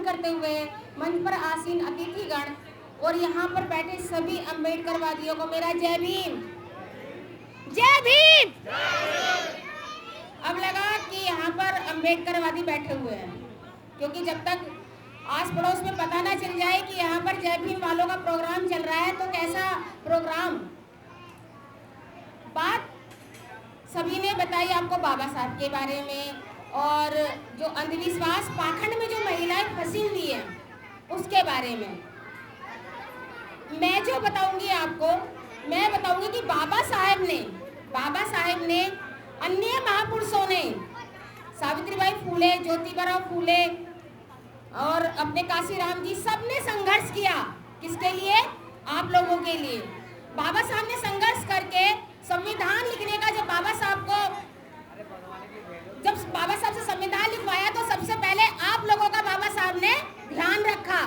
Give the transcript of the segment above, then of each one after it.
करते हुए मंच पर आसीन अतिथिगण और यहाँ पर बैठे सभी अम्बेडकरवादियों को मेरा जय भीम। जय भीम। अब लगा कि यहाँ पर अम्बेडकरवादी बैठे हुए हैं, क्योंकि जब तक आस पड़ोस में पता ना चल जाए कि यहाँ पर जय भीम वालों का प्रोग्राम चल रहा है तो कैसा प्रोग्राम। बात सभी ने बताई आपको बाबा साहब के बारे में, और जो अंधविश्वास पाखंड में जो महिलाएं फंसी हुई हैं उसके बारे में मैं जो बताऊंगी आपको, मैं बताऊंगी कि बाबा साहेब ने अन्य महापुरुषों ने, सावित्रीबाई फूले, ज्योतिबा फूले और अपने काशीराम जी, सबने संघर्ष किया। किसके लिए? आप लोगों के लिए। बाबा साहब ने संघर्ष करके संविधान लिखने का, जब बाबा साहब से संविधान लिखवाया तो सबसे पहले आप लोगों का बाबा साहब ने ध्यान रखा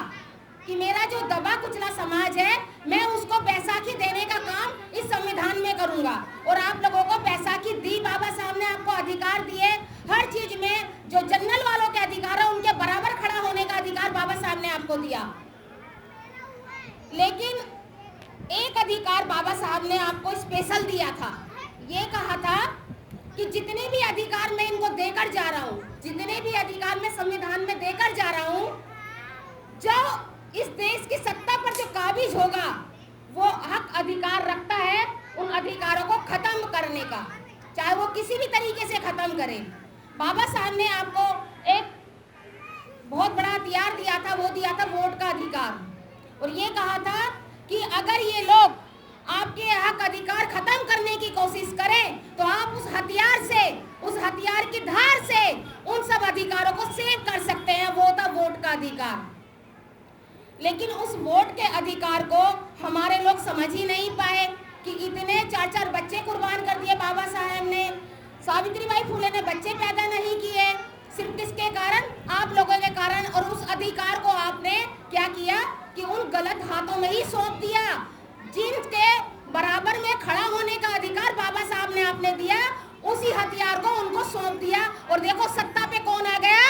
कि मेरा जो दबा कुचला समाज है मैं उसको बैसाखी देने का काम इस संविधान में करूंगा। और आप लोगों को बैसाखी दी, बाबा साहब ने आपको अधिकार दिए हर चीज में। जो जनरल वालों के अधिकार है उनके बराबर खड़ा होने का अधिकार बाबा साहब ने आपको दिया। लेकिन एक अधिकार बाबा साहब ने आपको स्पेशल दिया था, ये कहा था कि जितने भी अधिकार मैं इनको देकर जा रहा हूँ, जितने भी अधिकार मैं संविधान में देकर जा रहा हूँ, जो इस देश की सत्ता पर जो काबिज होगा वो हक अधिकार रखता है उन अधिकारों को खत्म करने का, चाहे वो किसी भी तरीके से खत्म करे। बाबा साहब ने आपको एक बहुत बड़ा हथियार दिया था, वो दिया था वोट का अधिकार, और ये कहा था कि अगर ये लोग आपके हक अधिकार खत्म करने की कोशिश करें तो आप उस हथियार की धार से उन सब अधिकारों को सेव कर सकते हैं। वो था वोट का अधिकार। लेकिन उस वोट के अधिकार को हमारे लोग समझ ही नहीं पाए कि इतने 4-4 बच्चे कुर्बान कर दिए बाबा साहब ने। सावित्रीबाई फूले ने बच्चे पैदा नहीं किए, सिर्फ किसके कारण? आप लोगों के कारण। और उस अधिकार को आपने क्या किया कि उन गलत हाथों में ही सौंप दिया। जिनके बराबर में खड़ा होने का अधिकार बाबा साहब ने आपने दिया, उसी हथियार को उनको सौंप दिया। और देखो सत्ता पे कौन आ गया?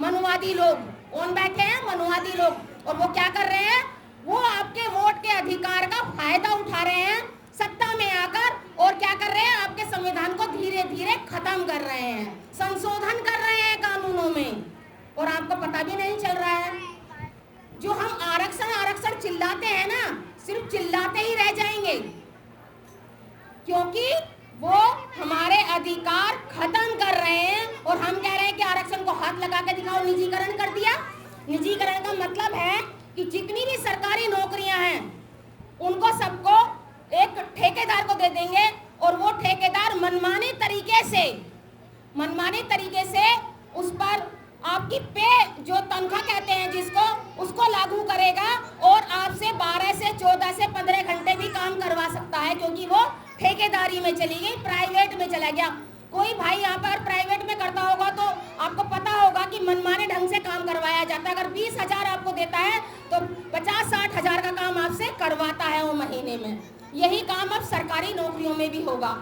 मनुवादी लोग। कौन बैठे हैं? मनुवादी लोग। और वो क्या कर रहे हैं? वो आपके वोट के अधिकार का फायदा उठा रहे हैं सत्ता में आकर, और क्या कर रहे हैं? आपके संविधान को धीरे धीरे खत्म कर रहे हैं, संशोधन कर रहे हैं कानूनों में, और आपको पता भी नहीं चल रहा है। जो हम आरक्षण चिल्लाते हैं ना, सिर्फ चिल्लाते ही रह जाएंगे, क्योंकि वो हमारे अधिकार खत्म कर रहे हैं। और हम कह रहे हैं कि आरक्षण को हाथ लगा के दिखाओ, निजीकरण कर दिया। निजीकरण का मतलब है कि जितनी भी सरकारी नौकरियां हैं उनको सबको एक ठेकेदार को दे देंगे, और वो ठेकेदार मनमाने तरीके से उस पर आपकी पे, जो तनख्वाह कहते हैं जिसको, उसको लागू करेगा, और आपसे 12 से 14 से 15 घंटे भी काम करवा सकता है, क्योंकि वो ठेकेदारी में चली गई, प्राइवेट में चला गया। कोई भाई यहाँ पर प्राइवेट में करता होगा तो आपको पता होगा कि मनमाने ढंग से काम करवाया जाता है। अगर 20,000 आपको देता है तो 50-60 हज़ार का काम आपसे करवाता है वो महीने में। यही काम अब सरकारी नौकरियों में भी होगा।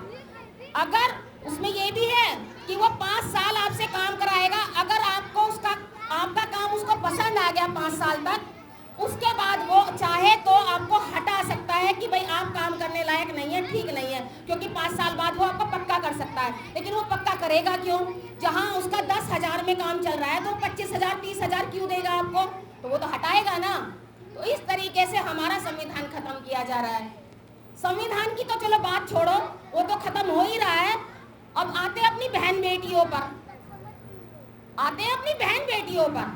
अगर उसमें ये भी है कि वो 5 साल आपसे काम कराएगा, अगर आपको आपका काम उसको पसंद आ गया 5 साल तक, उसके बाद वो चाहे तो आपको हटा सकता है कि भाई आप काम करने लायक नहीं है, ठीक नहीं है, क्योंकि 5 साल बाद वो आपको पक्का कर सकता है। लेकिन वो पक्का करेगा क्यों? जहां उसका 10,000 में काम चल रहा है तो 25,000 30,000 क्यों देगा आपको? तो वो तो हटाएगा ना। तो इस तरीके से हमारा संविधान खत्म किया जा रहा है। संविधान की तो चलो बात छोड़ो, वो तो खत्म हो ही रहा है। अब आते अपनी बहन बेटियों पर।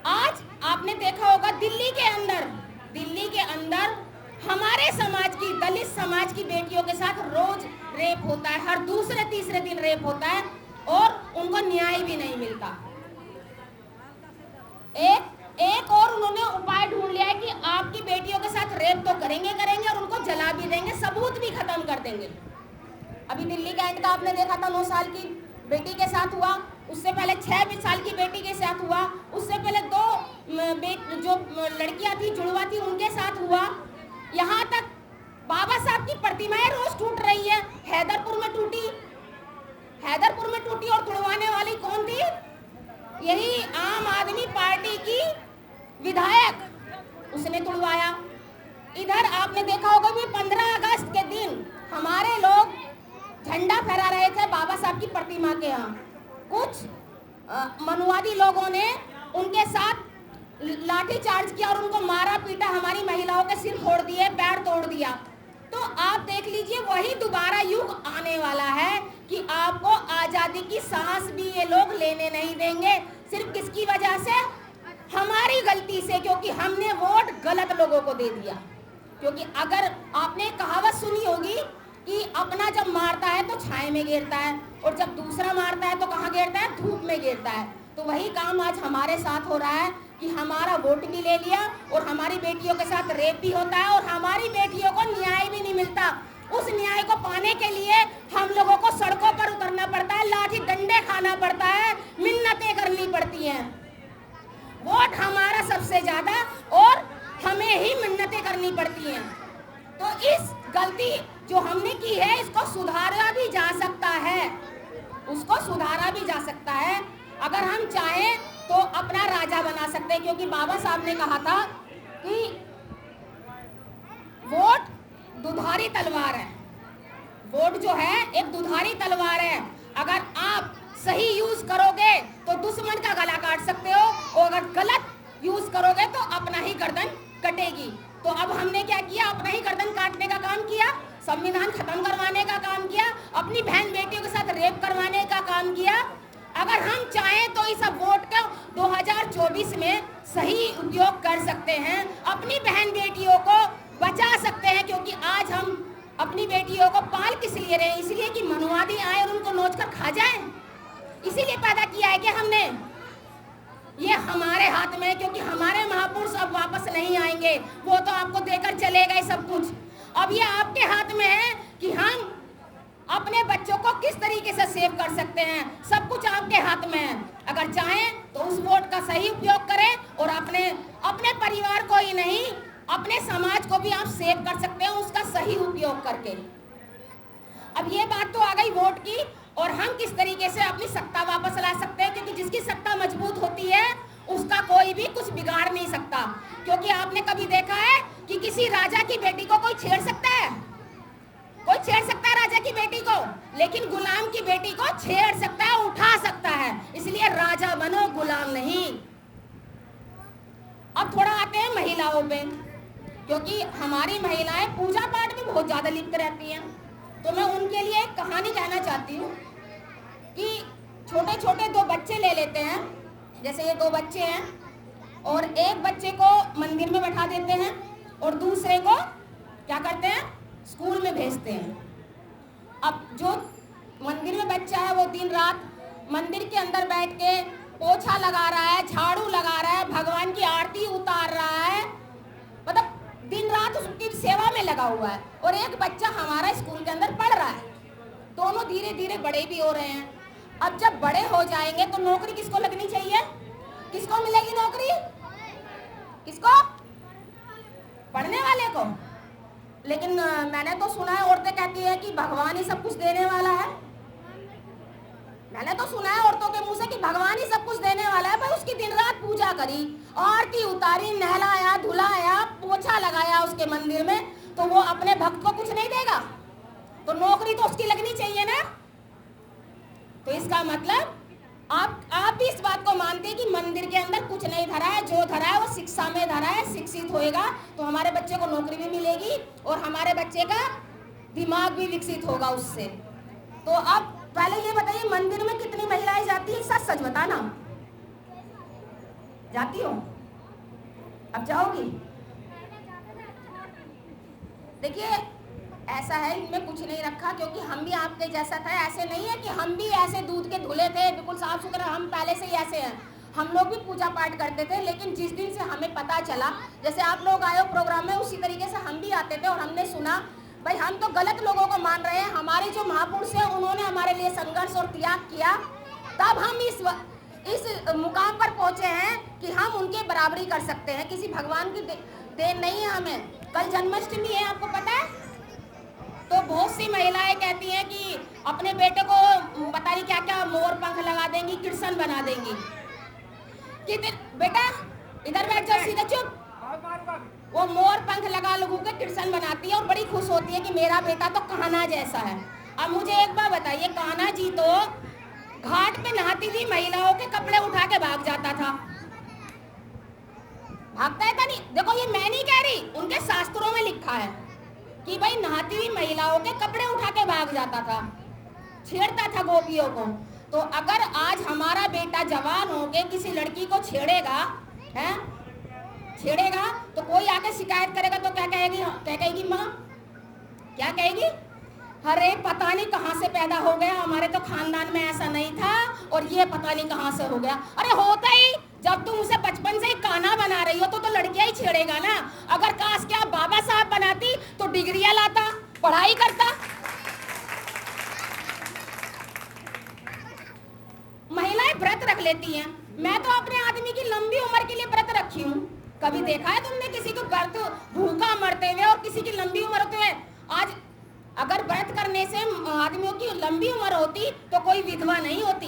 आज आपने देखा होगा दिल्ली के अंदर हमारे समाज की, दलित समाज की बेटियों के साथ रोज रेप होता है, हर दूसरे तीसरे दिन रेप होता है, और उनको न्याय भी नहीं मिलता। एक और उन्होंने उपाय ढूंढ लिया है कि आपकी बेटियों के साथ रेप तो करेंगे और उनको जला भी देंगे, सबूत भी खत्म कर देंगे। अभी दिल्ली कैंट का आपने देखा था, 9 साल की बेटी के साथ हुआ, उससे पहले 6 साल की बेटी के साथ हुआ, उससे पहले 2 जो लड़कियां थी, जुड़वा थी, उनके साथ हुआ। यहाँ तक बाबा साहब की प्रतिमाएं रोज टूट रही है। हैदरपुर में टूटी और तुड़वाने वाली कौन थी? यही आम आदमी पार्टी पार्टी की विधायक उसने तुड़वाया। इधर आपने देखा होगा भी 15 अगस्त के दिन हमारे लोग झंडा फहरा रहे थे बाबा साहब की प्रतिमा के यहाँ। कुछ मनुवादी लोगों ने उनके साथ लाठी चार्ज किया और उनको मारा पीटा, हमारी महिलाओं के सिर फोड़ दिए, पैर तोड़ दिया। तो आप देख लीजिए वही दोबारा युग आने वाला है कि आपको आजादी की सांस भी ये लोग लेने नहीं देंगे। सिर्फ किसकी वजह से? हमारी गलती से, क्योंकि हमने वोट गलत लोगों को दे दिया। क्योंकि अगर आपने कहावत सुनी होगी कि अपना जब मारता है तो छाए में गिरता है और जब दूसरा मारता है तो कहाँ गिरता है? धूप में गिरता है। तो वही काम आज हमारे साथ हो रहा है कि हमारा वोट भी ले लिया और हमारी बेटियों के साथ रेप भी होता है और हमारी बेटियों को न्याय भी नहीं मिलता। उस न्याय को पाने के लिए हम लोगों को सड़कों पर उतरना पड़ता है, लाठी डंडे खाना पड़ता है, मिन्नतें करनी पड़ती हैं। वोट हमारा सबसे ज्यादा और हमें ही मिन्नतें करनी पड़ती हैं। तो इस गलती जो हमने की है इसको सुधारा भी जा सकता है, उसको सुधारा भी जा सकता है। अगर हम चाहें तो अपना राजा बना सकते हैं, क्योंकि बाबा साहब ने कहा था कि वोट दुधारी तलवार है। वोट जो है एक दुधारी तलवार है। अगर आप सही यूज करोगे तो दुश्मन का गला काट सकते हो और अगर गलत यूज करोगे तो अपना ही गर्दन कटेगी। तो अब हमने क्या किया? अपना ही गर्दन काटने का काम किया, संविधान खत्म करवाने का काम किया, अपनी बहन बेटियों के साथ रेप करवाने का काम किया। अगर हम चाहें तो इस वोट का 2024 में सही उपयोग कर सकते हैं, अपनी बहन बेटियों को बचा सकते हैं। क्योंकि आज हम अपनी बेटियों को पाल किस लिए रहे हैं? इसलिए कि मनुवादी आए और उनको नोच कर खा जाए, इसीलिए पैदा किया है कि हमने। ये हमारे हाथ में है, क्योंकि हमारे महापुरुष अब वापस नहीं आएंगे, वो तो आपको देकर चले गए सब कुछ। अब ये आपके हाथ में है कि हम अपने बच्चों को किस तरीके से सेव कर सकते हैं। सब कुछ आपके हाथ में है। अगर चाहें तो उस वोट का सही उपयोग करें और अपने परिवार को ही नहीं अपने समाज को भी आप सेव कर सकते हैं उसका सही उपयोग करके। अब ये बात तो आ गई वोट की, और हम किस तरीके से अपनी सत्ता वापस ला सकते हैं, क्योंकि जिसकी सत्ता मजबूत होती है उसका कोई भी कुछ बिगाड़ नहीं सकता। क्योंकि आपने कभी देखा है कि किसी राजा की बेटी को कोई छेड़ सकता है? कोई छेड़ सकता है राजा की बेटी को? लेकिन गुलाम की बेटी को छेड़ सकता है, उठा सकता है। इसलिए राजा बनो, गुलाम नहीं। अब थोड़ा आते हैं महिलाओं पे, क्योंकि हमारी महिलाएं पूजा पाठ में बहुत ज्यादा लिप्त रहती हैं। तो मैं उनके लिए एक कहानी कहना चाहती हूँ कि छोटे छोटे दो बच्चे ले लेते हैं। जैसे ये दो बच्चे हैं और एक बच्चे को मंदिर में बैठा देते हैं और दूसरे को क्या करते हैं? स्कूल में भेजते हैं। अब जो मंदिर में बच्चा है वो दिन रात मंदिर के अंदर बैठ के पोछा लगा रहा है, झाड़ू लगा रहा है, भगवान की आरती उतार रहा है, मतलब दिन रात उसकी सेवा में लगा हुआ है। और एक बच्चा हमारा स्कूल के अंदर पढ़ रहा है। दोनों धीरे धीरे बड़े भी हो रहे हैं। अब जब बड़े हो जाएंगे तो नौकरी किसको लगनी चाहिए? किसको मिलेगी नौकरी? किसको? पढ़ने वाले को। लेकिन मैंने तो सुना है औरतें कहती है कि भगवान ही सब कुछ देने वाला है। मैंने तो सुना है औरतों के मुंह से कि भगवान ही सब कुछ देने वाला है। भाई उसकी दिन रात पूजा करी, आरती उतारी, नहलाया धुलाया, पोछा लगाया उसके मंदिर में, तो वो अपने भक्त को कुछ नहीं देगा? तो नौकरी तो उसकी लगनी चाहिए ना। तो इसका मतलब आप भी इस बात को मानते हैं कि मंदिर के अंदर कुछ नहीं धरा है, जो धरा है वो शिक्षा में धरा है। शिक्षित होएगा तो हमारे बच्चे को नौकरी भी मिलेगी और हमारे बच्चे का दिमाग भी विकसित होगा उससे। तो अब पहले ये बताइए, मंदिर में कितनी महिलाएं जाती है? सच सच बताना, जाती हो? अब जाओगी? देखिए ऐसा है, इनमें कुछ नहीं रखा, क्योंकि हम भी आपके जैसा था। ऐसे नहीं है कि हम भी ऐसे दूध के धुले थे, बिल्कुल साफ सुथरा, हम पहले से ही ऐसे हैं। हम लोग भी पूजा पाठ करते थे, लेकिन जिस दिन से हमें पता चला, जैसे आप लोग आए हो प्रोग्राम में, उसी तरीके से हम भी आते थे और हमने सुना भाई हम तो गलत लोगों को मान रहे हैं। हमारे जो महापुरुष हैं उन्होंने हमारे लिए संघर्ष और त्याग किया, तब हम इस मुकाम पर पहुंचे हैं कि हम उनके बराबरी कर सकते हैं। किसी भगवान की देन नहीं है हमें। कल जन्माष्टमी है, आपको पता है? तो बहुत सी महिलाएं कहती हैं कि अपने बेटे को पता नहीं क्या क्या मोर पंख लगा देंगी, कृष्ण बना देंगी। कितने बेटा इधर बैठ जाओ, सीधे चुप। वो मोर पंख लगा लगू के कृष्ण बनाती है और बड़ी खुश होती है कि मेरा बेटा तो कान्हा जैसा है। अब मुझे एक बात बताइए, कान्हा जी तो घाट पे नहाती थी, महिलाओं के कपड़े उठा के भाग जाता था। भागता है था नहीं? देखो ये मैं नहीं कह रही, उनके शास्त्रों में लिखा है कि भाई नहाती हुई महिलाओं के कपड़े उठा के भाग जाता था, छेड़ता था गोपियों को। तो अगर आज हमारा बेटा जवान होके किसी लड़की को छेड़ेगा, हैं, छेड़ेगा तो कोई आके शिकायत करेगा तो क्या कहेगी? क्या कहेगी माँ? क्या कहेगी? अरे पता नहीं कहाँ से पैदा हो गया, हमारे तो खानदान में ऐसा नहीं था और ये पता नहीं कहाँ से हो गया। अरे होता ही, जब तुम उसे बचपन से ही कान्हा बना रही हो तो लड़कियां ही छेड़ेगा ना। अगर काश क्या बाबा साहब बनाती तो डिग्रियां लाता, पढ़ाई करता। महिलाएं व्रत रख लेती हैं। मैं तो अपने आदमी की लंबी उम्र के लिए व्रत रखी हूँ। कभी देखा है तुमने किसी को व्रत भूखा मरते हुए और किसी की लंबी उम्र होते हुए? आज अगर व्रत करने से आदमियों की लंबी उम्र होती तो कोई विधवा नहीं होती।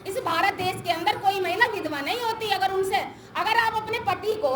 इस भारत देश के अंदर कोई महिला विधवा नहीं होती। अगर आप अपने पति को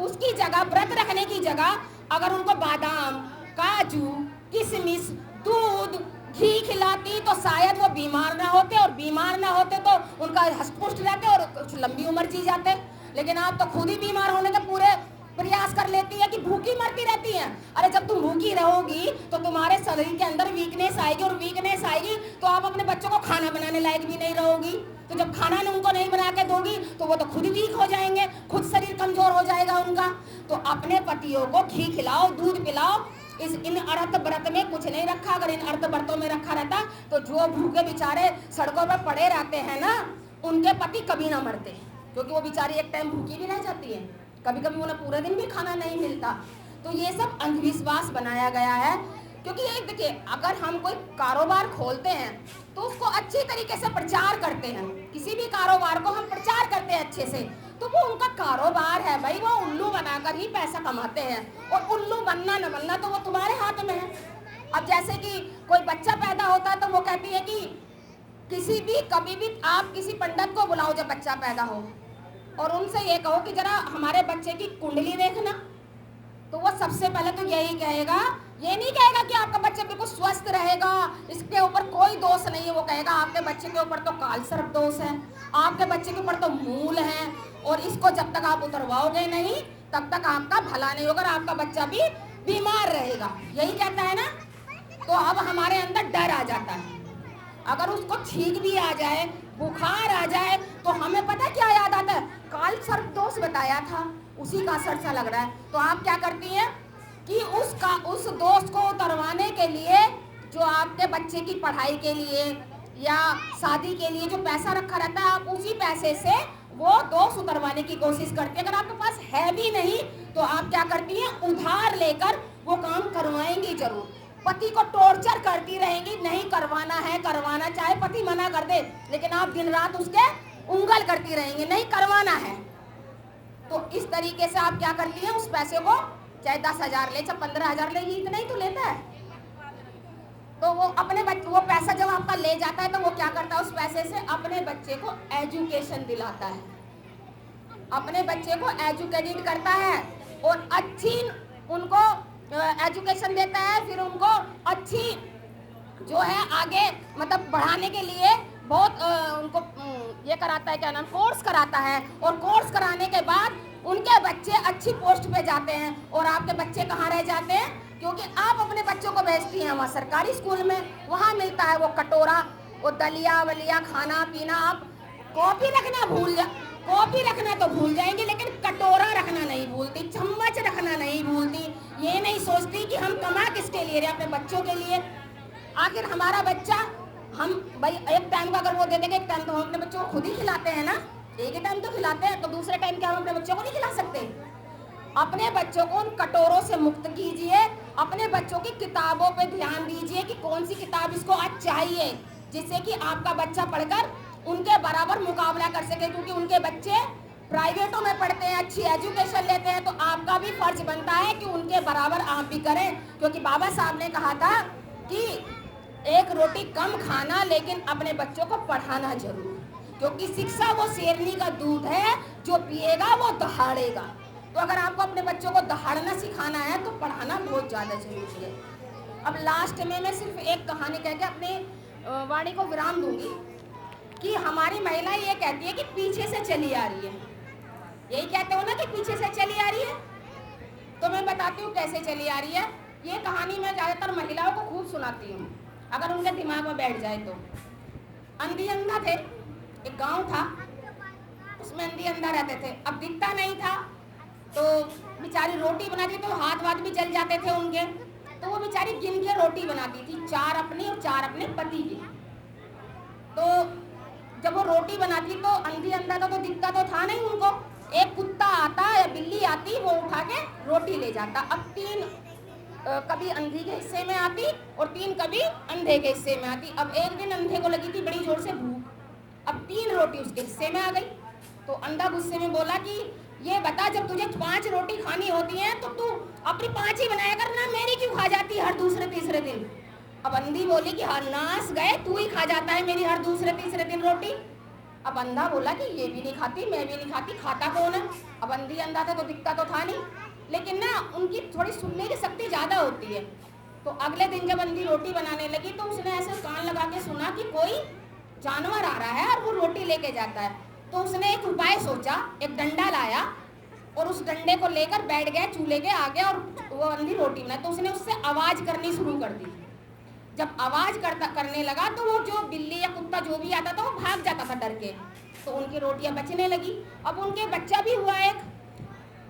उसकी जगह, व्रत रखने की जगह अगर उनको बादाम, काजू, किशमिश, दूध, घी खिलाती तो शायद वो बीमार ना होते, और बीमार ना होते तो उनका हष्ट-पुष्ट रहते और कुछ लंबी उम्र जी जाते। लेकिन आप तो खुद ही बीमार होने के पूरे प्रयास कर लेती है कि भूखी मरती रहती है। अरे जब तुम भूखी रहोगी तो तुम्हारे शरीर के अंदर वीकनेस आएगी, और वीकनेस आएगी तो आप अपने बच्चों को खाना बनाने लायक भी नहीं रहोगी। तो जब खाना उनको नहीं बना के दोगी तो वो तो खुद वीक हो जाएंगे, खुद शरीर कमजोर हो जाएगा उनका। तो अपने पतियों को घी खिलाओ, दूध पिलाओ। इन अर्थ व्रत में कुछ नहीं रखा। अगर इन अर्थ व्रतों में रखा रहता तो जो भूखे बेचारे सड़कों पर पड़े रहते हैं ना, उनके पति कभी ना मरते, क्योंकि वो बेचारी एक टाइम भूखी भी रह जाती है, कभी कभी उन्हें पूरे दिन भी खाना नहीं मिलता। तो ये सब अंधविश्वास बनाया गया है। क्योंकि ये देखिए, अगर हम कोई कारोबार खोलते हैं तो उसको अच्छी तरीके से प्रचार करते हैं। किसी भी कारोबार को हम प्रचार करते हैं अच्छे से, तो वो उनका कारोबार है भाई, वो उल्लू बनाकर ही पैसा कमाते हैं। और उल्लू बनना न बनना तो वो तुम्हारे हाथ में है। अब जैसे कि कोई बच्चा पैदा होता है तो वो कहती है कि कभी भी आप किसी पंडित को बुलाओ जब बच्चा पैदा हो, और उनसे ये कहो कि जरा हमारे बच्चे की कुंडली देखना, तो वो सबसे पहले तो यही कहेगा, ये नहीं कहेगा कि आपका बच्चा बिल्कुल स्वस्थ रहेगा, इसके ऊपर कोई दोष नहीं है। वो कहेगा आपके बच्चे के ऊपर तो काल सर्प दोष है, आपके बच्चे के ऊपर तो मूल है, और इसको जब तक आप उतरवाओगे नहीं तब तक आपका भला नहीं होगा, आपका बच्चा भी बीमार रहेगा। यही कहता है ना। तो अब हमारे अंदर डर आ जाता है। अगर उसको छींक भी आ जाए, बुखार आ जाए, तो हमें पता क्या याद आता है? काल सर्प दोष बताया था, उसी का असर सा लग रहा है। तो आप क्या करती हैं कि उस दोष को उतरवाने के लिए, जो आपके बच्चे की पढ़ाई के लिए या शादी के लिए जो पैसा रखा रहता है, आप उसी पैसे से वो दोष उतरवाने की कोशिश करती है। अगर आपके पास है भी नहीं तो आप क्या करती हैं? उधार लेकर वो काम करवाएंगी जरूर। पति को टॉर्चर करती रहेंगी, नहीं करवाना है, करवाना, चाहे पति मना कर दे, लेकिन आप दिन रात उसके उंगल करती रहेंगी, नहीं करवाना है। तो इस तरीके से आप क्या करती हैं? उस पैसे को चाहे 10,000 ले, चाहे 15,000 ले, इतना ही तो लेता है। तो वो अपने वो पैसा जब आपका ले जाता है तो वो क्या करता है? उस पैसे से अपने बच्चे को एजुकेशन दिलाता है, अपने बच्चे को एजुकेटेड करता है और अच्छी उनको एजुकेशन देता है। फिर उनको अच्छी जो है आगे मतलब बढ़ाने के लिए बहुत उनको ये कराता है, क्या नाम, कोर्स कराता है। और कोर्स कराने के बाद उनके बच्चे अच्छी पोस्ट पे जाते हैं, और आपके बच्चे कहाँ रह जाते हैं? क्योंकि आप अपने बच्चों को भेजती हैं वहाँ सरकारी स्कूल में, वहाँ मिलता है वो कटोरा, वो दलिया वलिया, खाना पीना। आप कॉपी रखना तो भूल जाएंगे, लेकिन कटोरा रखना नहीं भूलती, चम्मच रखना नहीं भूलती। ये नहीं सोचती कि हम कमा किसके लिए रहे, अपने बच्चों के लिए। आखिर हमारा बच्चा, हम भाई एक टाइम का अगर वो दे देंगे, एक टाइम तो हम अपने बच्चों को खुद ही खिलाते हैं ना, एक ही टाइम तो खिलाते हैं, तो दूसरे टाइम क्या हम अपने बच्चों को नहीं खिला सकते? अपने बच्चों को उन कटोरों से मुक्त कीजिए, अपने बच्चों की किताबों पे ध्यान दीजिए कि कौन सी किताब इसको आज चाहिए, जिससे कि आपका बच्चा पढ़कर उनके बराबर मुकाबला कर सके। क्योंकि उनके बच्चे प्राइवेटों में पढ़ते हैं, अच्छी एजुकेशन लेते हैं, तो आपका भी फर्ज बनता है कि उनके बराबर आप भी करें। क्योंकि बाबा साहब ने कहा था कि एक रोटी कम खाना, लेकिन अपने बच्चों को पढ़ाना जरूर। क्योंकि शिक्षा वो शेरनी का दूध है, जो पिएगा वो दहाड़ेगा। तो अगर आपको अपने बच्चों को दहाड़ना सिखाना है तो पढ़ाना बहुत ज़्यादा जरूरी है। अब लास्ट में मैं सिर्फ एक कहानी कह के अपने वाणी को विराम दूंगी कि हमारी महिला ये कहती है कि पीछे से चली आ रही है। यही कहते हो ना कि पीछे से चली आ रही है। तो मैं बताती हूँ कैसे चली आ रही है। ये कहानी मैं ज़्यादातर महिलाओं को खूब सुनाती हूँ, अगर उनके दिमाग में बैठ जाए तो। अंधी अंधा थे, एक गांव था, उसमें अंधी अंधा रहते थे। अब दिखता नहीं था तो बेचारी रोटी बनाती तो हाथ वाथ भी जल जाते थे उनके, तो वो बेचारी गिन के रोटी बनाती थी, 4 अपनी और 4 अपने पति की। तो जब वो रोटी बनाती तो अंधी अंधा तो दिखता तो था नहीं उनको। एक कुत्ता आता या बिल्ली आती, वो उठा के रोटी ले जाता। अब 3 कभी अंधी के हिस्से में आती और 3 कभी अंधे के हिस्से में आती। अब एक दिन अंधे को लगी थी बड़ी जोर से भूख, अब 3 रोटी उसके हिस्से में आ गई। तो अंधा गुस्से में बोला कि ये बता, जब तुझे 5 रोटी खानी होती है तो तू अपनी 5 ही बनाया कर ना, मेरी क्यों खा जाती हर दूसरे तीसरे दिन। अब अंधी बोली कि हाँ नास गए, तू ही खा जाता है मेरी हर दूसरे तीसरे दिन रोटी। अब अंधा बोला कि ये भी नहीं खाती, मैं भी नहीं खाती, खाता कौन है। अब अंधी अंधा था तो दिखता तो था नहीं, लेकिन ना उनकी थोड़ी सुनने की शक्ति ज़्यादा होती है। तो अगले दिन जब अंधी रोटी बनाने लगी तो उसने ऐसे कान लगा के सुना कि कोई जानवर आ रहा है और वो रोटी लेके जाता है। तो उसने एक उपाय सोचा, एक डंडा लाया और उस डंडे को लेकर बैठ गया चूल्हे के आगे और वो अंधी रोटी बनाई। तो उसने उससे आवाज़ करनी शुरू कर दी। जब आवाज़ करने लगा तो वो जो बिल्ली या कुत्ता जो भी आता था वो भाग जाता था डर के। तो उनकी रोटियां बचने लगी। अब उनके बच्चा भी हुआ, एक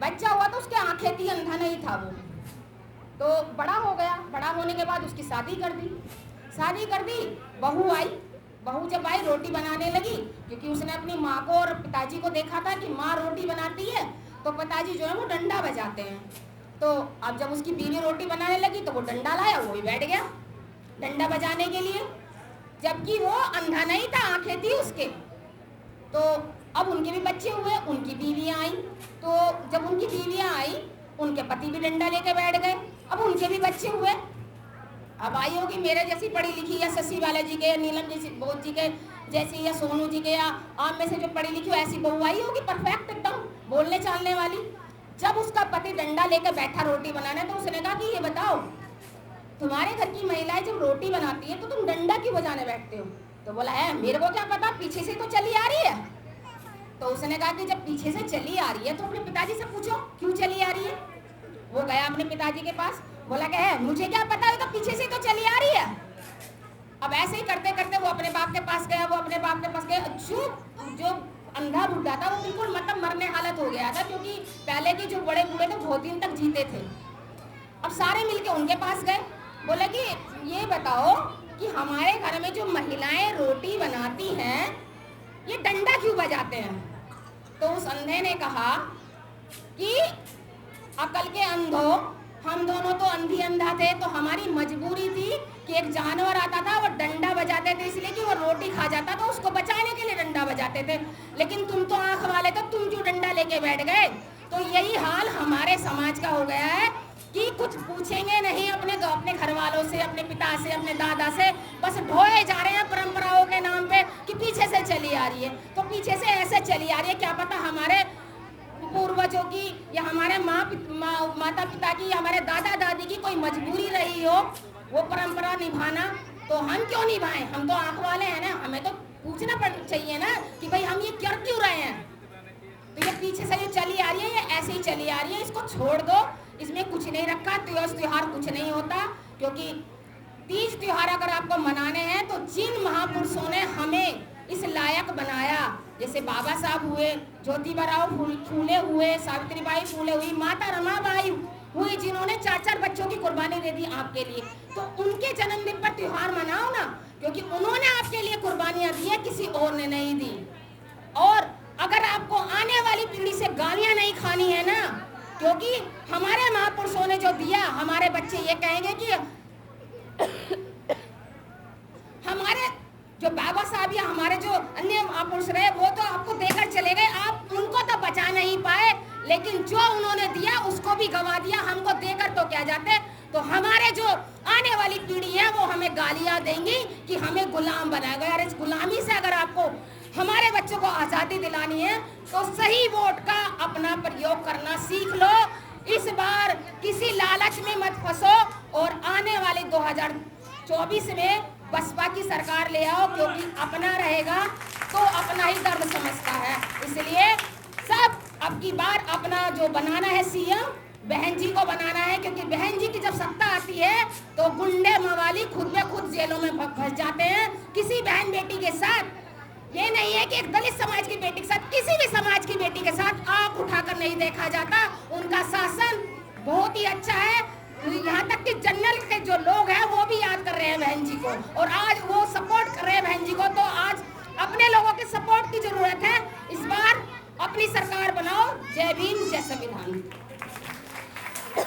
बच्चा हुआ तो उसके आंखें थी, अंधा नहीं था वो। तो बड़ा हो गया, बड़ा होने के बाद उसकी शादी कर दी। शादी कर दी, बहू आई। बहू जब आई रोटी बनाने लगी, क्योंकि उसने अपनी माँ को और पिताजी को देखा था कि माँ रोटी बनाती है तो पिताजी जो है वो डंडा बजाते हैं। तो अब जब उसकी बीवी रोटी बनाने लगी तो वो डंडा लाया, वो भी बैठ गया डंडा बजाने के लिए, जबकि वो अंधा नहीं था, आंखें थी उसके। तो अब उनके भी बच्चे हुए, उनकी बीवियाँ आई। तो जब उनकी बीवियाँ आई, उनके पति भी डंडा लेके बैठ गए, अब उनके भी बच्चे हुए। अब आई होगी मेरे जैसी पढ़ी लिखी, या शशि वाला जी के, या नीलम जैसी बोध जी के जैसी, या सोनू जी के, या आप में से जो पढ़ी लिखी हो ऐसी बहू आई होगी, परफेक्ट एकदम बोलने चालने वाली। जब उसका पति डंडा लेकर बैठा रोटी बनाने, तो उसने कहा कि ये बताओ, तुम्हारे घर की महिलाएं जब रोटी बनाती है तो तुम डंडा क्यों बजाने बैठते हो। तो बोला है मेरे को क्या पता, पीछे से तो चली आ रही है। तो उसने कहा कि जब पीछे से चली आ रही है तो अपने पिताजी से पूछो क्यों चली आ रही है। वो गया अपने पिताजी के पास, बोला कि है मुझे क्या पता है, तो पीछे से तो चली आ रही है। अब ऐसे ही करते करते वो अपने बाप के पास गया, वो अपने बाप के पास गया। जो अंधा बुढ़ा था वो बिल्कुल मतलब मरने हालत हो गया था, क्योंकि पहले के जो बड़े बूढ़े थे बहुत दिन तक जीते थे। अब सारे मिलके उनके पास गए, बोले कि ये बताओ कि हमारे घर में जो महिलाएं रोटी बनाती हैं ये डंडा क्यों बजाते हैं। तो उस अंधे ने कहा कि अकल के अंधो, हम दोनों तो अंधी अंधा थे, तो हमारी मजबूरी थी कि एक जानवर आता था, वो डंडा बजाते थे इसलिए कि वो रोटी खा जाता, तो उसको बचाने के लिए डंडा बजाते थे। लेकिन तुम तो आंख वाले थे, तुम क्यों डंडा लेके बैठ गए। तो यही हाल हमारे समाज का हो गया है कि कुछ पूछेंगे नहीं अपने घर वालों से, अपने पिता से, अपने दादा से, बस ढोए जा रहे हैं परंपराओं के नाम पे कि पीछे से चली आ रही है। तो पीछे से ऐसे चली आ रही है, क्या पता हमारे पूर्वजों की या हमारे माता पिता की या हमारे दादा दादी की कोई मजबूरी रही हो वो परंपरा निभाना, तो हम क्यों निभाएं। हम तो आंख वाले हैं ना, हमें तो पूछना चाहिए ना कि भाई हम ये कर क्यों रहे हैं। तो ये पीछे से जो चली आ रही है ये ऐसे ही चली आ रही है, इसको छोड़ दो, इसमें कुछ नहीं रखा। त्योहार कुछ नहीं होता, क्योंकि तीज त्योहार अगर आपको मनाने हैं तो जिन महापुरुषों ने हमें इस लायक बनाया, जैसे बाबा साहब हुए, ज्योतिबा फूले हुए, सावित्रीबाई फूले हुई, माता रमाबाई हुई, जिन्होंने 4-4 बच्चों की कुर्बानी दे दी आपके लिए, तो उनके जन्मदिन पर त्योहार मनाओ ना, क्योंकि उन्होंने आपके लिए कुर्बानियां दी है, किसी और ने नहीं दी। और अगर आपको आने वाली पीढ़ी से गालियां नहीं खानी है ना, क्योंकि हमारे महापुरुषों ने जो दिया, हमारे बच्चे ये कहेंगे कि हमारे जो बाबा साहब या हमारे जो अन्य महापुरुष रहे वो तो आपको देकर चले गए, आप उनको तो बचा नहीं पाए, लेकिन जो उन्होंने दिया उसको भी गवा दिया, हमको देकर तो क्या जाते। तो हमारे जो आने वाली पीढ़ी है वो हमें गालियां देंगी कि हमें गुलाम बनाया गया। और इस गुलामी से अगर आपको हमारे बच्चों को आज़ादी दिलानी है तो सही वोट का अपना प्रयोग करना सीख लो। इस बार किसी लालच में मत फंसो और आने वाले 2024 में बसपा की सरकार ले आओ, क्योंकि अपना रहेगा तो अपना ही दर्द समझता है। इसलिए सब अब की बार अपना जो बनाना है सीएम, बहन जी को बनाना है, क्योंकि बहन जी की जब सत्ता आती है तो गुंडे मवाली खुद में खुद जेलों में फंस जाते हैं। किसी बहन बेटी के साथ ये नहीं है कि एक दलित समाज की बेटी के साथ, किसी भी समाज की बेटी के साथ आंख उठाकर नहीं देखा जाता। उनका शासन बहुत ही अच्छा है, यहाँ तक कि जनरल के जो लोग हैं वो भी याद कर रहे हैं बहन जी को, और आज वो सपोर्ट कर रहे हैं बहन जी को। तो आज अपने लोगों के सपोर्ट की जरूरत है। इस बार अपनी सरकार बनाओ। जय भीम, जय संविधान।